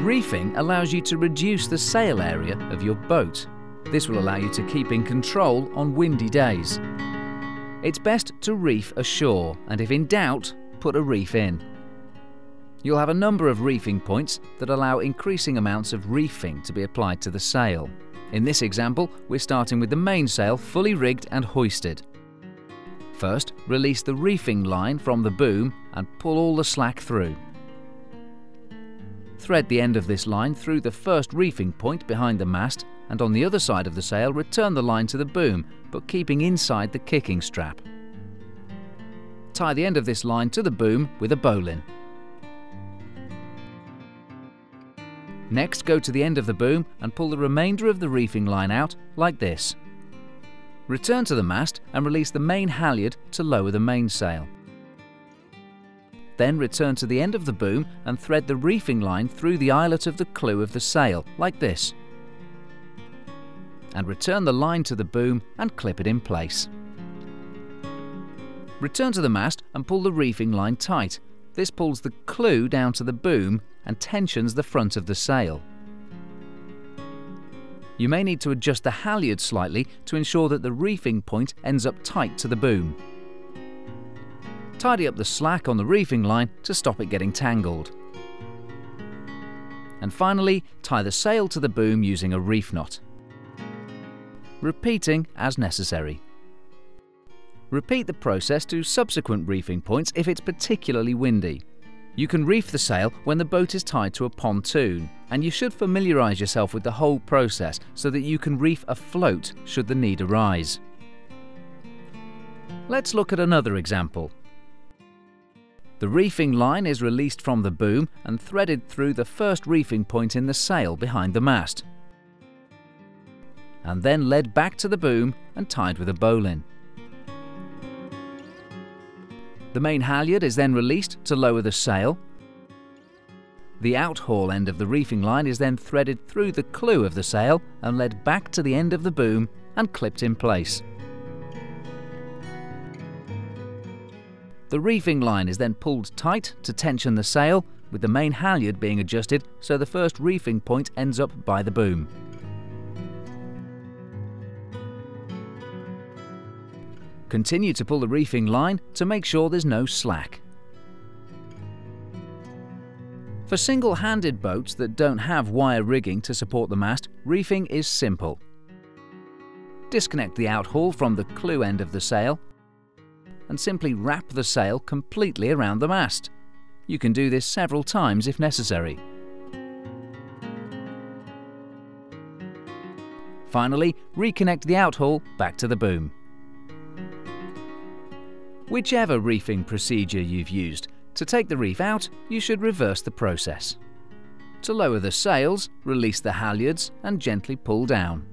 Reefing allows you to reduce the sail area of your boat. This will allow you to keep in control on windy days. It's best to reef ashore, and if in doubt, put a reef in. You'll have a number of reefing points that allow increasing amounts of reefing to be applied to the sail. In this example, we're starting with the mainsail fully rigged and hoisted. First, release the reefing line from the boom and pull all the slack through. Thread the end of this line through the first reefing point behind the mast, and on the other side of the sail return the line to the boom, but keeping inside the kicking strap. Tie the end of this line to the boom with a bowline. Next, go to the end of the boom and pull the remainder of the reefing line out like this. Return to the mast and release the main halyard to lower the mainsail. Then return to the end of the boom and thread the reefing line through the eyelet of the clew of the sail like this. And return the line to the boom and clip it in place. Return to the mast and pull the reefing line tight. This pulls the clew down to the boom and tensions the front of the sail. You may need to adjust the halyard slightly to ensure that the reefing point ends up tight to the boom. Tidy up the slack on the reefing line to stop it getting tangled. And finally, tie the sail to the boom using a reef knot, repeating as necessary. Repeat the process to subsequent reefing points if it's particularly windy. You can reef the sail when the boat is tied to a pontoon, and you should familiarise yourself with the whole process so that you can reef afloat should the need arise. Let's look at another example. The reefing line is released from the boom and threaded through the first reefing point in the sail behind the mast, and then led back to the boom and tied with a bowline. The main halyard is then released to lower the sail. The outhaul end of the reefing line is then threaded through the clew of the sail and led back to the end of the boom and clipped in place. The reefing line is then pulled tight to tension the sail, with the main halyard being adjusted so the first reefing point ends up by the boom. Continue to pull the reefing line to make sure there's no slack. For single-handed boats that don't have wire rigging to support the mast, reefing is simple. Disconnect the outhaul from the clew end of the sail and simply wrap the sail completely around the mast. You can do this several times if necessary. Finally, reconnect the outhaul back to the boom. Whichever reefing procedure you've used, to take the reef out, you should reverse the process. To lower the sails, release the halyards and gently pull down.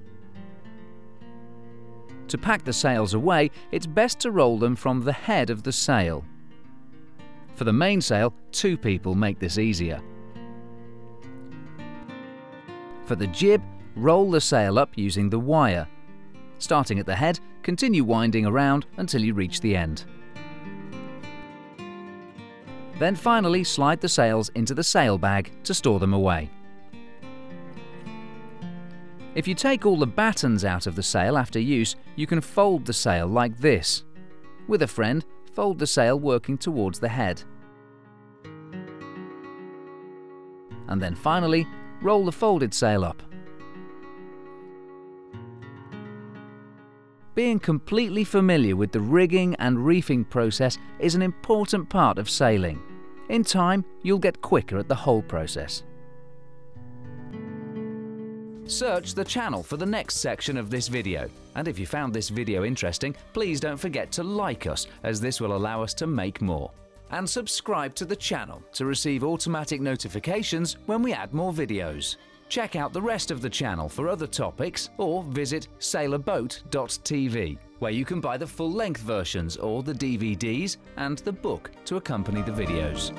To pack the sails away, it's best to roll them from the head of the sail. For the mainsail, 2 people make this easier. For the jib, roll the sail up using the wire. Starting at the head, continue winding around until you reach the end. Then finally slide the sails into the sail bag to store them away. If you take all the battens out of the sail after use, you can fold the sail like this. With a friend, fold the sail working towards the head. And then finally, roll the folded sail up. Being completely familiar with the rigging and reefing process is an important part of sailing. In time, you'll get quicker at the whole process. Search the channel for the next section of this video. And if you found this video interesting, please don't forget to like us, as this will allow us to make more. And subscribe to the channel to receive automatic notifications when we add more videos. Check out the rest of the channel for other topics, or visit sailaboattv, where you can buy the full-length versions or the DVDs and the book to accompany the videos.